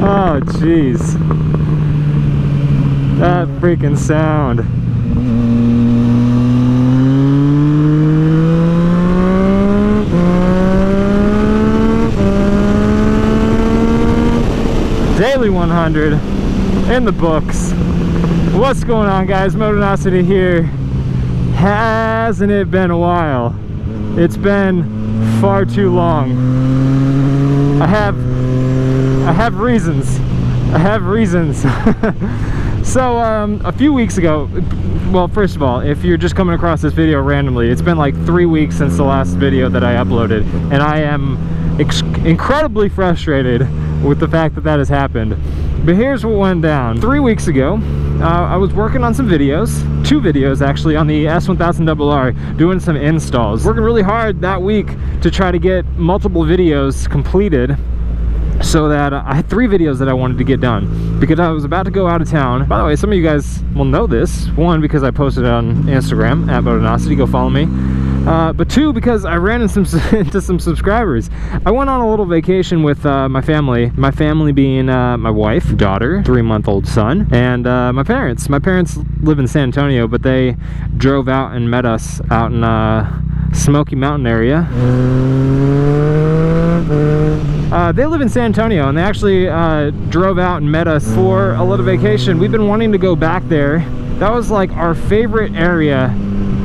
Oh jeez, that freaking sound. Daily 100 in the books. What's going on, guys? Motonosity here. Hasn't it been a while? It's been far too long. I have reasons. So a few weeks ago, well, first of all, if you're just coming across this video randomly, it's been like 3 weeks since the last video that I uploaded, and I am incredibly frustrated with the fact that that has happened. But here's what went down. 3 weeks ago, I was working on some videos, 2 videos actually, on the S1000RR, doing some installs. Working really hard that week to try to get multiple videos completed, so that I had 3 videos that I wanted to get done because I was about to go out of town. By the way, some of you guys will know this. 1, because I posted it on Instagram at Motonosity, go follow me. But 2, because I ran into some subscribers. I went on a little vacation with my family being my wife, daughter, 3-month-old son, and my parents. My parents live in San Antonio, but they drove out and met us out in Smoky Mountain area. They live in San Antonio, and they actually drove out and met us for a little vacation. We've been wanting to go back there. That was like our favorite area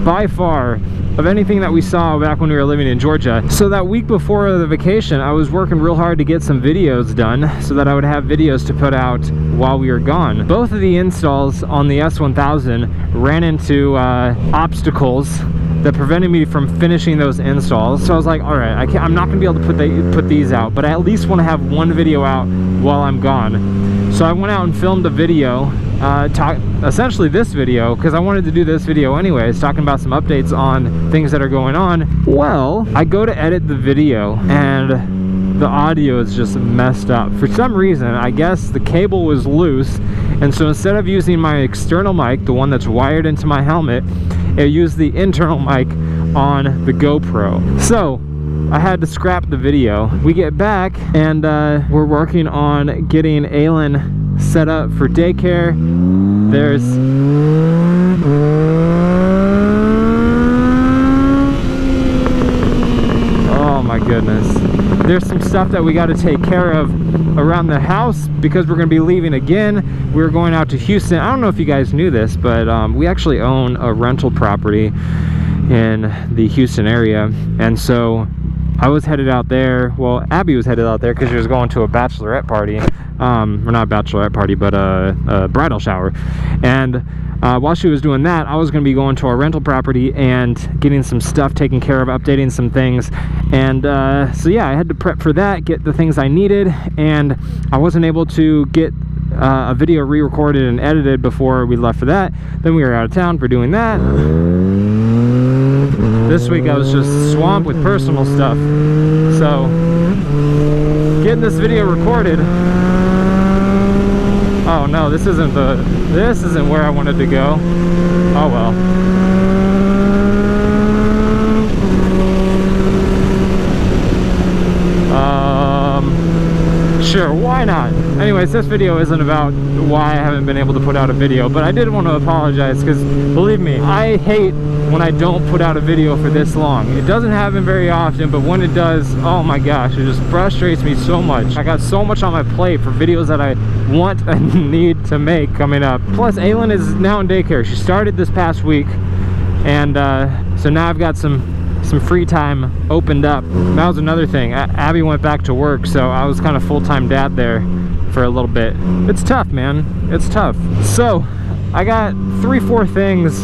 by far of anything that we saw back when we were living in Georgia. So that week before the vacation, I was working real hard to get some videos done so that I would have videos to put out while we were gone. Both of the installs on the S1000 ran into obstacles that prevented me from finishing those installs. So I was like, all right, I'm not gonna be able to put these out, but I at least want to have one video out while I'm gone. So I went out and filmed a video, essentially this video, because I wanted to do this video anyways, talking about some updates on things that are going on. Well, I go to edit the video and the audio is just messed up. For some reason, I guess the cable was loose, and so instead of using my external mic, the one that's wired into my helmet, it used the internal mic on the GoPro. So I had to scrap the video. We get back and we're working on getting Aylin set up for daycare. There's oh my goodness, there's some stuff that we got to take care of around the house because we're going to be leaving again. We're going out to Houston. I don't know if you guys knew this, but we actually own a rental property in the Houston area, and so I was headed out there. Well, Abby was headed out there because she was going to a bachelorette party, or not a bachelorette party, but a bridal shower. And while she was doing that, I was going to be going to our rental property and getting some stuff taken care of, updating some things. And so yeah, I had to prep for that, get the things I needed, and I wasn't able to get a video re-recorded and edited before we left for that. Then we were out of town for doing that. This week I was just swamped with personal stuff, so getting this video recorded. Oh no, this isn't where I wanted to go. Oh well. Sure, why not? Anyways, this video isn't about why I haven't been able to put out a video, but I did want to apologize because, believe me, I hate when I don't put out a video for this long. It doesn't happen very often, but when it does, oh my gosh, it just frustrates me so much. I got so much on my plate for videos that I want and need to make coming up. Plus, Aylin is now in daycare. She started this past week, and so now I've got some free time opened up. That was another thing. Abby went back to work, so I was kind of full-time dad there for a little bit. It's tough, man. It's tough. So I got 3-4 things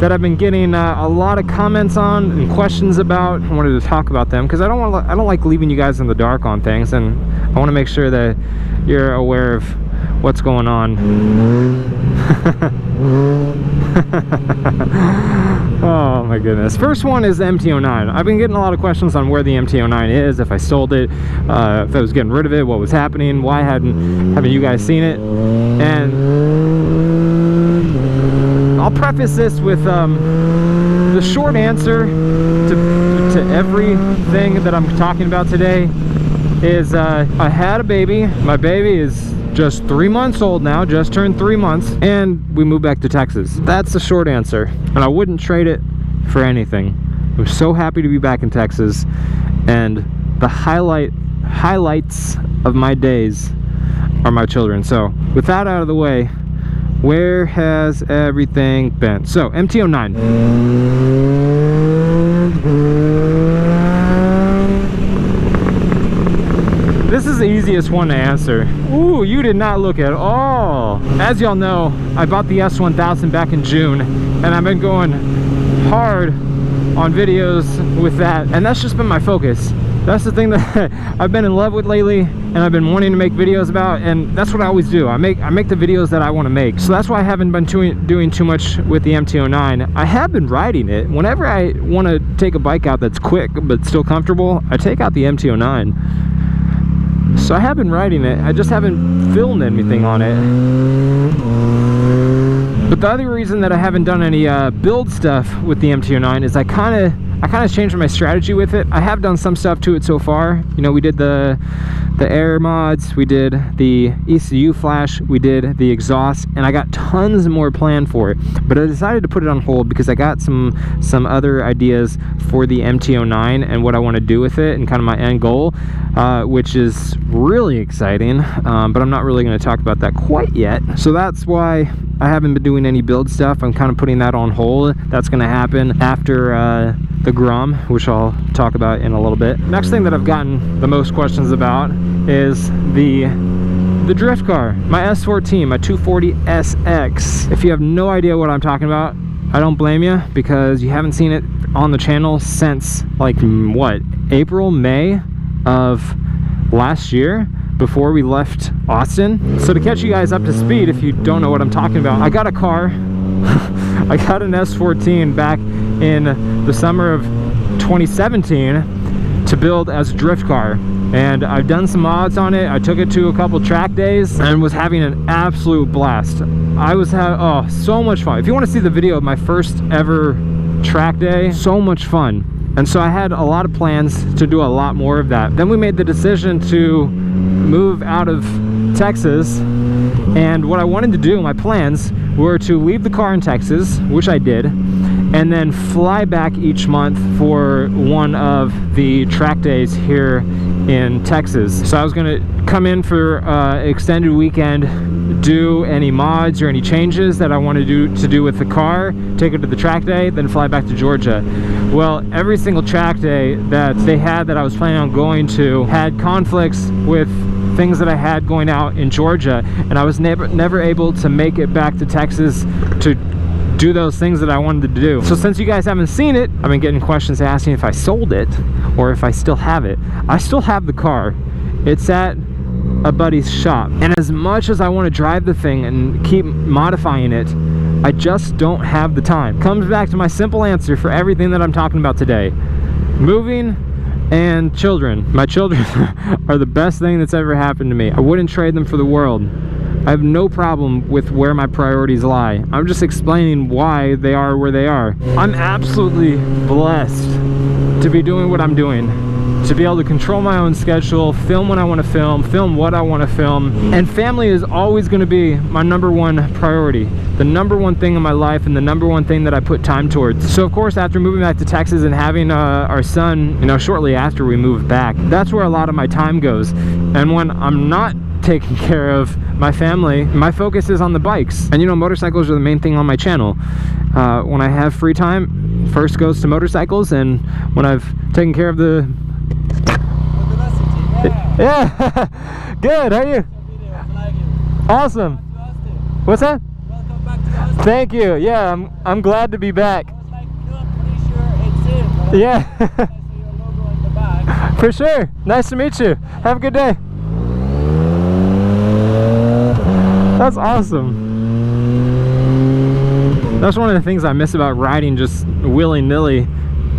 that I've been getting a lot of comments on and questions about. I wanted to talk about them because I don't like leaving you guys in the dark on things, and I want to make sure that you're aware of what's going on. Oh my goodness. First one is the MT-09. I've been getting a lot of questions on where the MT-09 is, if I sold it, if I was getting rid of it, what was happening, why haven't you guys seen it? And I'll preface this with the short answer to everything that I'm talking about today is I had a baby. My baby is just 3 months old now, just turned 3 months, and we moved back to Texas. That's the short answer, and I wouldn't trade it for anything. I'm so happy to be back in Texas, and the highlights of my days are my children. So with that out of the way, where has everything been? So MT-09. This is the easiest one to answer. Ooh, you did not look at all. As y'all know, I bought the S1000 back in June, and I've been going hard on videos with that, and that's just been my focus. That's the thing that I've been in love with lately, and I've been wanting to make videos about, and that's what I always do. I make the videos that I want to make. So that's why I haven't been doing too much with the MT-09. I have been riding it. Whenever I want to take a bike out that's quick but still comfortable, I take out the MT-09. So I have been riding it, I just haven't filmed anything on it. But the other reason that I haven't done any build stuff with the MT-09 is I kind of changed my strategy with it. I have done some stuff to it so far. You know, we did the air mods, we did the ECU flash, we did the exhaust, and I got tons more planned for it. But I decided to put it on hold because I got some other ideas for the MT-09 and what I want to do with it and kind of my end goal, which is really exciting. But I'm not really going to talk about that quite yet. So that's why I haven't been doing any build stuff. I'm kind of putting that on hold. That's going to happen after the Grom, which I'll talk about in a little bit. Next thing that I've gotten the most questions about is the drift car, my S14, my 240 SX. If you have no idea what I'm talking about, I don't blame you, because you haven't seen it on the channel since like what, April, May of last year, before we left Austin. So to catch you guys up to speed, if you don't know what I'm talking about, I got a car. I got an S14 back in the summer of 2017 to build as a drift car, and I've done some mods on it. I took it to a couple track days and was having an absolute blast. I was having so much fun. If you want to see the video of my first ever track day, so much fun. And so I had a lot of plans to do a lot more of that. Then we made the decision to move out of Texas, and what I wanted to do, my plans were to leave the car in Texas, which I did, and then fly back each month for one of the track days here in Texas. So I was gonna come in for extended weekend, do any mods or any changes that I want to do with the car, take it to the track day, then fly back to Georgia. Well, every single track day that they had that I was planning on going to had conflicts with things that I had going out in Georgia, and I was never able to make it back to Texas to do those things that I wanted to do. So since you guys haven't seen it, I've been getting questions asking if I sold it or if I still have it. I still have the car. It's at a buddy's shop, and as much as I want to drive the thing and keep modifying it, I just don't have the time. Comes back to my simple answer for everything that I'm talking about today: moving and children. My children are the best thing that's ever happened to me. I wouldn't trade them for the world. I have no problem with where my priorities lie. I'm just explaining why they are where they are. I'm absolutely blessed to be doing what I'm doing, to be able to control my own schedule, film when I want to film what I want to film, and family is always going to be my #1 priority, the #1 thing in my life, and the #1 thing that I put time towards. So of course, after moving back to Texas and having our son, you know, shortly after we moved back, that's where a lot of my time goes. And when I'm not taking care of my family, my focus is on the bikes. And you know, motorcycles are the main thing on my channel. When I have free time, first goes to motorcycles, and when I've taken care of the yeah. Good, how are you? Awesome. What's that? Welcome back to Austin. Thank you. Yeah, I'm glad to be back. I was like, pretty sure it's him. Yeah. I see your logo in the back. For sure. Nice to meet you. Have a good day. That's awesome. That's one of the things I miss about riding just willy-nilly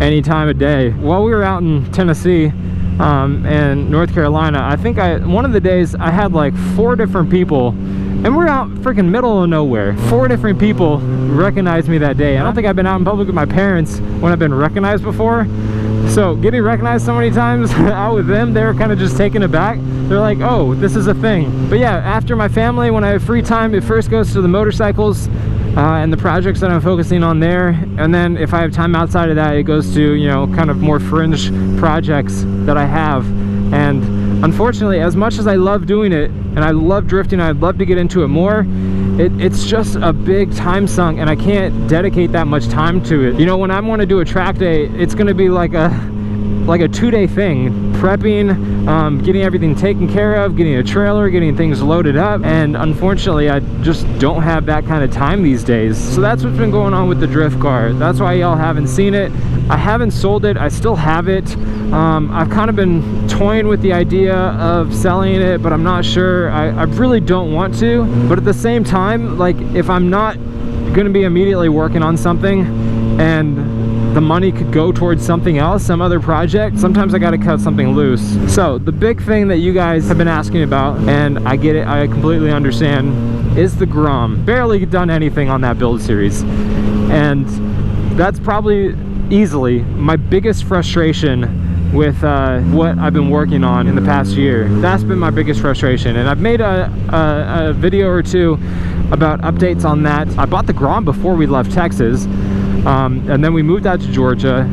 any time of day. While we were out in Tennessee and North Carolina, I think one of the days I had like 4 different people, and we're out freaking middle of nowhere. 4 different people recognized me that day. I don't think I've been out in public with my parents when I've been recognized before. So getting recognized so many times out with them, they were kind of just taken aback. They're like, oh, this is a thing. But yeah, after my family, when I have free time, it first goes to the motorcycles and the projects that I'm focusing on there. And then if I have time outside of that, it goes to, you know, kind of more fringe projects that I have. And unfortunately, as much as I love doing it and I love drifting, I'd love to get into it more, it's just a big time sunk, and I can't dedicate that much time to it. You know, when I want to do a track day, it's going to be like a 2-day thing, prepping, getting everything taken care of, getting a trailer, getting things loaded up, and unfortunately I just don't have that kind of time these days. So that's what's been going on with the drift car. That's why y'all haven't seen it. I haven't sold it, I still have it. I've kind of been toying with the idea of selling it, but I'm not sure. I really don't want to, but at the same time, like, if I'm not going to be immediately working on something and the money could go towards something else, some other project, sometimes I got to cut something loose. So the big thing that you guys have been asking about, and I get it, I completely understand, is the Grom. Barely done anything on that build series, and that's probably easily my biggest frustration with what I've been working on in the past year. That's been my biggest frustration, and I've made a video or two about updates on that. I bought the Grom before we left Texas, and then we moved out to Georgia.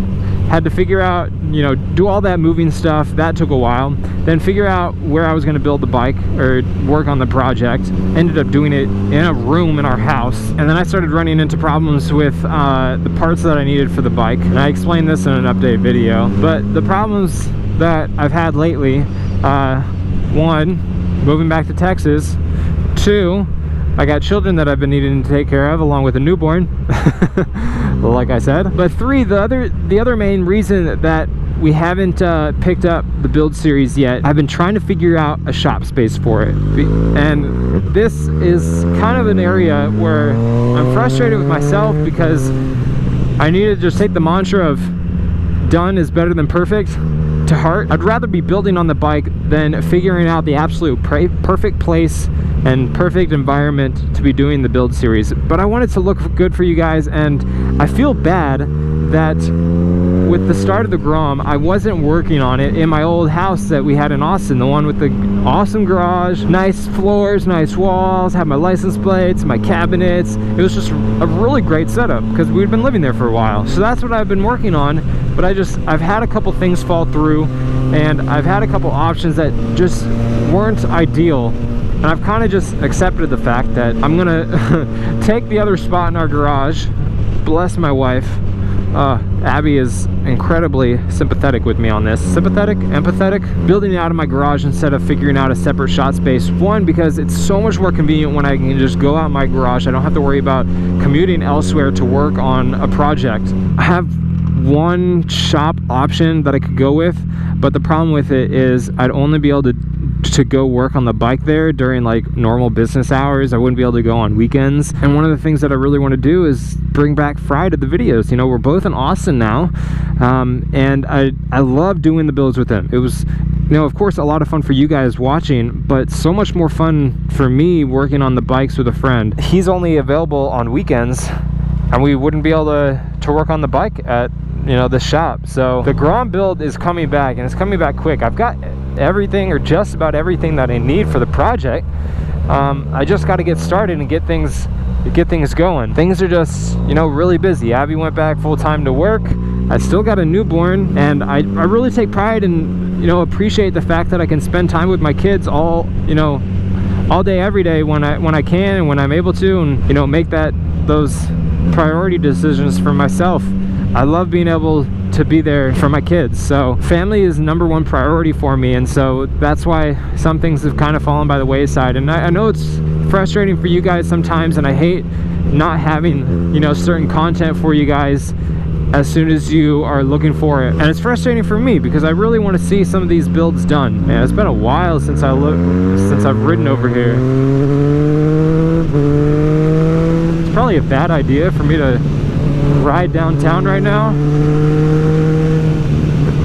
Had to figure out, you know, do all that moving stuff. That took a while. Then figure out where I was going to build the bike or work on the project. Ended up doing it in a room in our house. And then I started running into problems with the parts that I needed for the bike. And I explained this in an update video. But the problems that I've had lately, 1, moving back to Texas. 2, I got children that I've been needing to take care of, along with a newborn, like I said. But 3, the other main reason that we haven't picked up the build series yet, I've been trying to figure out a shop space for it. And this is kind of an area where I'm frustrated with myself, because I need to just take the mantra of done is better than perfect to heart. I'd rather be building on the bike than figuring out the absolute perfect place and perfect environment to be doing the build series. But I want it to look good for you guys, and I feel bad that with the start of the Grom, I wasn't working on it in my old house that we had in Austin, the one with the awesome garage, nice floors, nice walls, had my license plates, my cabinets. It was just a really great setup because we'd been living there for a while. So that's what I've been working on, but I've had a couple things fall through, and I've had a couple options that just weren't ideal. And I've kind of just accepted the fact that I'm gonna take the other spot in our garage. Bless my wife. Abby is incredibly sympathetic with me on this. Sympathetic? Empathetic? Building it out of my garage instead of figuring out a separate shot space. 1, because it's so much more convenient when I can just go out my garage. I don't have to worry about commuting elsewhere to work on a project. I have 1 shop option that I could go with, but the problem with it is I'd only be able to go work on the bike there during like normal business hours. I wouldn't be able to go on weekends. And one of the things that I really want to do is bring back Fry to the videos. You know, we're both in Austin now, and I love doing the builds with him. It was, you know, of course, a lot of fun for you guys watching, but so much more fun for me working on the bikes with a friend. He's only available on weekends, and we wouldn't be able to work on the bike at, you know, the shop. So the Grom build is coming back, and it's coming back quick. I've got everything, or just about everything, that I need for the project. I just got to get started and get things going. Things are just, you know, really busy. Abby went back full-time to work. I still got a newborn, and I really take pride and, you know, appreciate the fact that I can spend time with my kids all day, every day when I can and when I'm able to, and, you know, make those priority decisions for myself. I love being able to be there for my kids. So family is #1 priority for me, and so that's why some things have kind of fallen by the wayside. And I know it's frustrating for you guys sometimes, and I hate not having, you know, certain content for you guys as soon as you are looking for it. And it's frustrating for me because I really want to see some of these builds done. Man, it's been a while since I've ridden over here. probably a bad idea for me to ride downtown right now,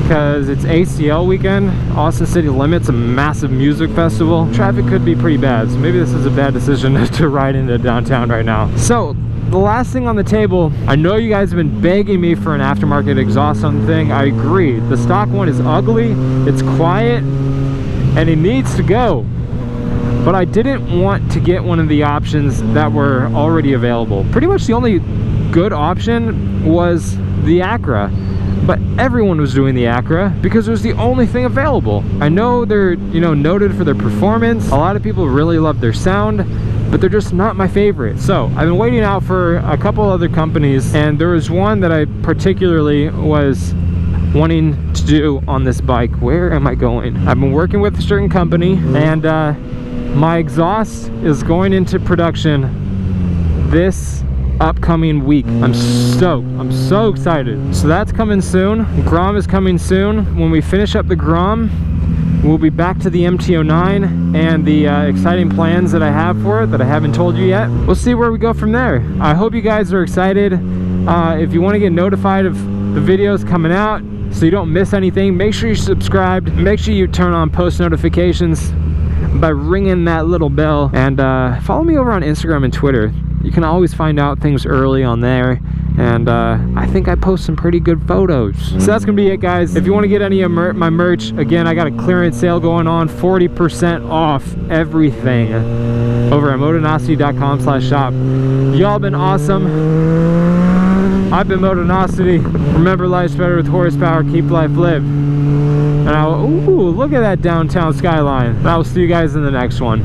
because it's ACL weekend. Austin City Limits, a massive music festival. Traffic could be pretty bad, so maybe this is a bad decision to ride into downtown right now. So the last thing on the table, I know you guys have been begging me for an aftermarket exhaust on the thing. I agree. The stock one is ugly, it's quiet, and it needs to go. But I didn't want to get one of the options that were already available. Pretty much the only good option was the Acura, but everyone was doing the Acura because it was the only thing available. I know they're, you know, noted for their performance. A lot of people really love their sound, but they're just not my favorite. So I've been waiting out for a couple other companies, and there was one that I particularly was wanting to do on this bike. Where am I going? I've been working with a certain company, and my exhaust is going into production this upcoming week. I'm stoked. I'm so excited. So that's coming soon. Grom is coming soon. When we finish up the Grom, we'll be back to the MT-09 and the exciting plans that I have for it that I haven't told you yet. We'll see where we go from there. I hope you guys are excited. If you want to get notified of the videos coming out so you don't miss anything, make sure you're subscribed. Make sure you turn on post notifications by ringing that little bell, and follow me over on Instagram and Twitter. You can always find out things early on there, and I think I post some pretty good photos. So that's gonna be it, guys. If you want to get any of my merch, again, I got a clearance sale going on, 40% off everything over at motonosity.com/shop. Y'all been awesome. I've been Motonosity. Remember, life's better with horsepower. Keep life lived. And ooh, look at that downtown skyline. And I will see you guys in the next one.